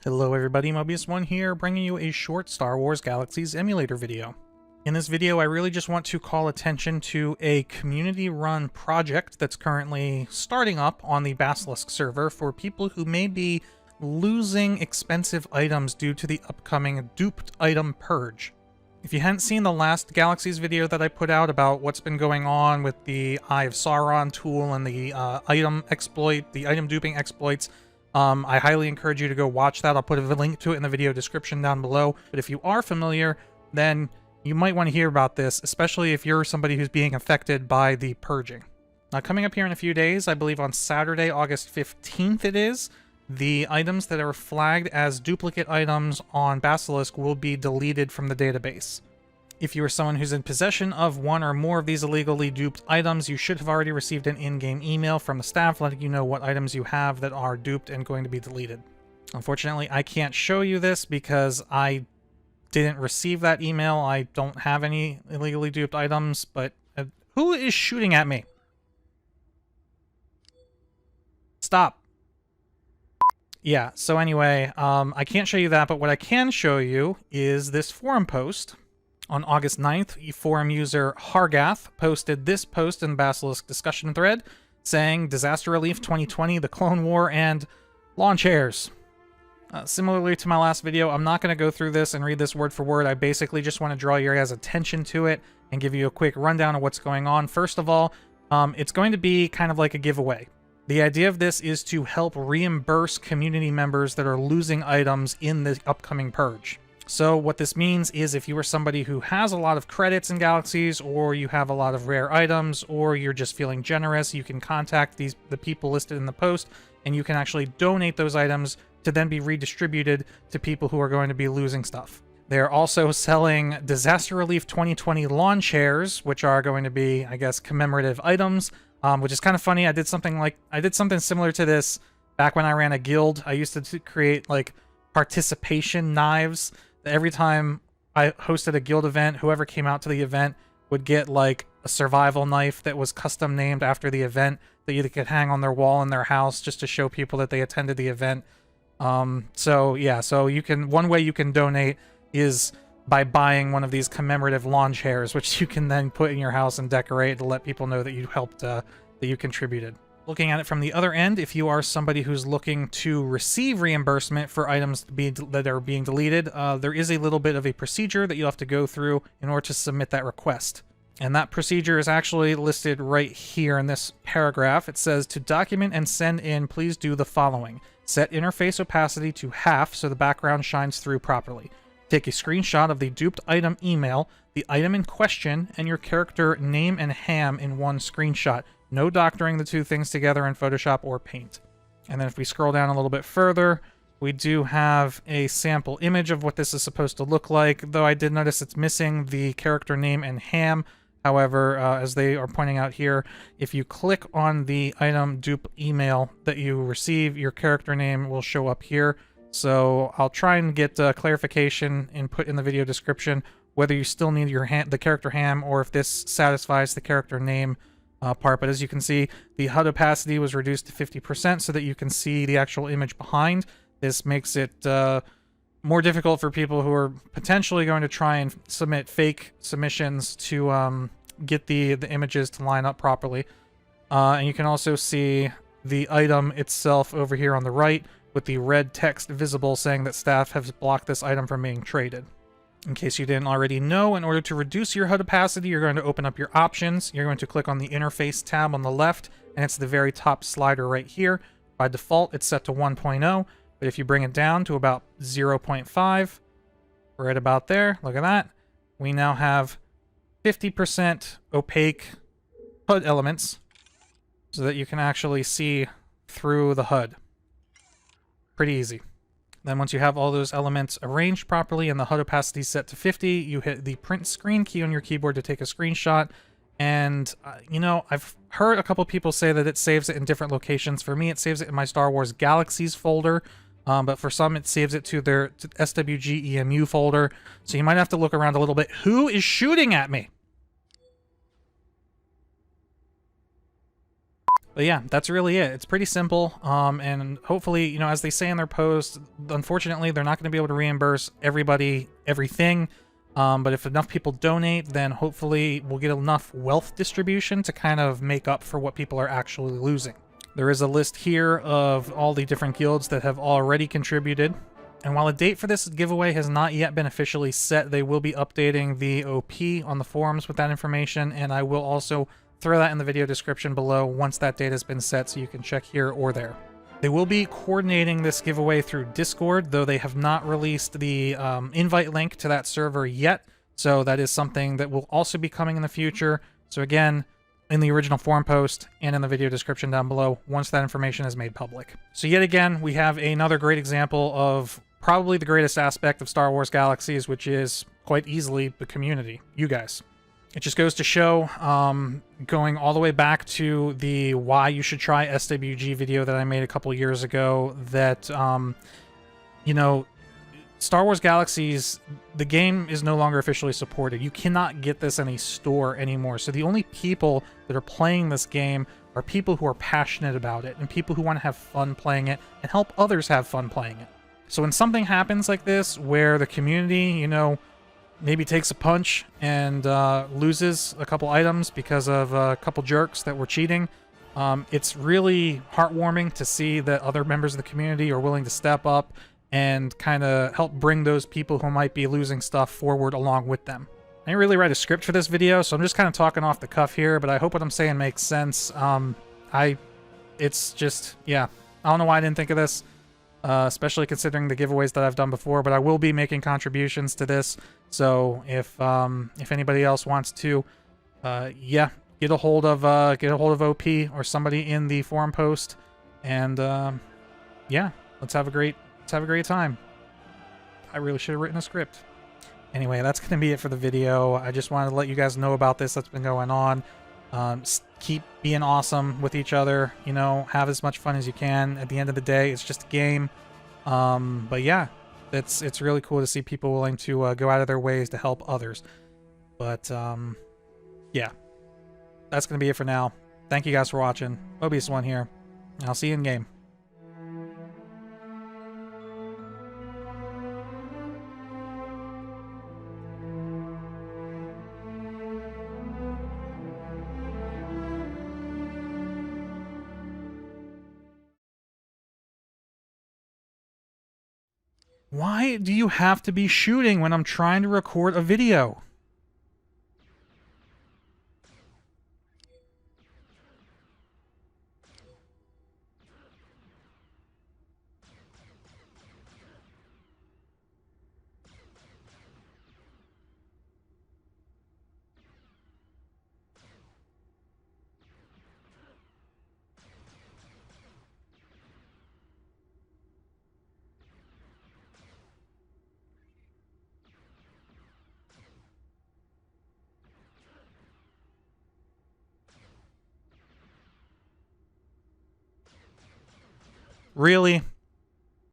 Hello everybody, Mobius1 here, bringing you a short Star Wars Galaxies emulator video. In this video, I really just want to call attention to a community-run project that's currently starting up on the Basilisk server for people who may be losing expensive items due to the upcoming duped item purge. If you hadn't seen the last Galaxies video that I put out about what's been going on with the Eye of Sauron tool and the item duping exploits, I highly encourage you to go watch that. I'll put a link to it in the video description down below. But if you are familiar, then you might want to hear about this, especially if you're somebody who's being affected by the purging. Now, coming up here in a few days, I believe on Saturday, August 15th it is, the items that are flagged as duplicate items on Basilisk will be deleted from the database. If you are someone who's in possession of one or more of these illegally duped items, you should have already received an in-game email from the staff letting you know what items you have that are duped and going to be deleted. Unfortunately, I can't show you this because I didn't receive that email. I don't have any illegally duped items, but who is shooting at me? Stop. Yeah, so anyway, I can't show you that, but what I can show you is this forum post. On August 9th, forum user Hargath posted this post in the Basilisk discussion thread saying, Disaster Relief 2020, the Clone War, and lawn chairs. Similarly to my last video, I'm not going to go through this and read this word for word. I basically just want to draw your guys' attention to it and give you a quick rundown of what's going on. First of all, it's going to be kind of like a giveaway. The idea of this is to help reimburse community members that are losing items in the upcoming purge. So what this means is if you are somebody who has a lot of credits in Galaxies, or you have a lot of rare items, or you're just feeling generous, you can contact the people listed in the post, and you can actually donate those items to then be redistributed to people who are going to be losing stuff. They're also selling Disaster Relief 2020 lawn chairs, which are going to be, I guess, commemorative items, which is kind of funny. I did something similar to this back when I ran a guild. I used to create like participation knives. Every time I hosted a guild event, whoever came out to the event would get like a survival knife that was custom named after the event that you could hang on their wall in their house just to show people that they attended the event. So yeah, so you can, one way you can donate is by buying one of these commemorative lawn chairs, which you can then put in your house and decorate to let people know that you helped, that you contributed. Looking at it from the other end, if you are somebody who's looking to receive reimbursement for items that are being deleted, there is a little bit of a procedure that you'll have to go through in order to submit that request. And that procedure is actually listed right here in this paragraph. It says, to document and send in, please do the following. Set interface opacity to half so the background shines through properly. Take a screenshot of the duped item email, the item in question, and your character name and ham in one screenshot. No doctoring the two things together in Photoshop or Paint. And then if we scroll down a little bit further, we do have a sample image of what this is supposed to look like, though I did notice it's missing the character name and ham. However, as they are pointing out here, if you click on the item dupe email that you receive, your character name will show up here. So I'll try and get clarification and put in the video description whether you still need your the character ham or if this satisfies the character name part. But as you can see, the HUD opacity was reduced to 50% so that you can see the actual image behind. This makes it more difficult for people who are potentially going to try and submit fake submissions to get the images to line up properly. And you can also see the item itself over here on the right with the red text visible saying that staff has blocked this item from being traded. In case you didn't already know, in order to reduce your HUD opacity, you're going to open up your options. You're going to click on the interface tab on the left, and it's the very top slider right here. By default, it's set to 1.0, but if you bring it down to about 0.5, right about there, look at that, we now have 50% opaque HUD elements so that you can actually see through the HUD. Pretty easy. Then once you have all those elements arranged properly and the HUD opacity set to 50, you hit the print screen key on your keyboard to take a screenshot. And, you know, I've heard a couple people say that it saves it in different locations. For me, it saves it in my Star Wars Galaxies folder. But for some, it saves it to their SWGEmu folder. So you might have to look around a little bit. Who is shooting at me? But yeah, that's really it. It's pretty simple, and hopefully, you know, as they say in their post, unfortunately, they're not going to be able to reimburse everybody everything. But if enough people donate, then hopefully we'll get enough wealth distribution to kind of make up for what people are actually losing. There is a list here of all the different guilds that have already contributed. And while a date for this giveaway has not yet been officially set, they will be updating the OP on the forums with that information, and I will also throw that in the video description below once that date has been set, so you can check here or there. They will be coordinating this giveaway through Discord, though they have not released the invite link to that server yet, so that is something that will also be coming in the future. So again, in the original forum post and in the video description down below once that information is made public. So yet again, we have another great example of probably the greatest aspect of Star Wars Galaxies, which is quite easily the community, you guys. It just goes to show, going all the way back to the why you should try SWG video that I made a couple years ago, that, you know, Star Wars Galaxies, the game is no longer officially supported. You cannot get this in a store anymore. So the only people that are playing this game are people who are passionate about it and people who want to have fun playing it and help others have fun playing it. So when something happens like this, where the community, you know, maybe takes a punch and loses a couple items because of a couple jerks that were cheating, it's really heartwarming to see that other members of the community are willing to step up and kind of help bring those people who might be losing stuff forward along with them. I didn't really write a script for this video, so I'm just kind of talking off the cuff here, but I hope what I'm saying makes sense. It's just, yeah, I don't know why I didn't think of this. Especially considering the giveaways that I've done before, but I will be making contributions to this. So if anybody else wants to, yeah, get a hold of OP or somebody in the forum post, and yeah, let's have a great time. I really should have written a script. Anyway, that's gonna be it for the video. I just wanted to let you guys know about this that's been going on. Keep being awesome with each other, you know, have as much fun as you can. At the end of the day, it's just a game. But yeah, it's really cool to see people willing to go out of their ways to help others. But yeah, that's going to be it for now. Thank you guys for watching. Mobius1 here, and I'll see you in game. Why do you have to be shooting when I'm trying to record a video? Really?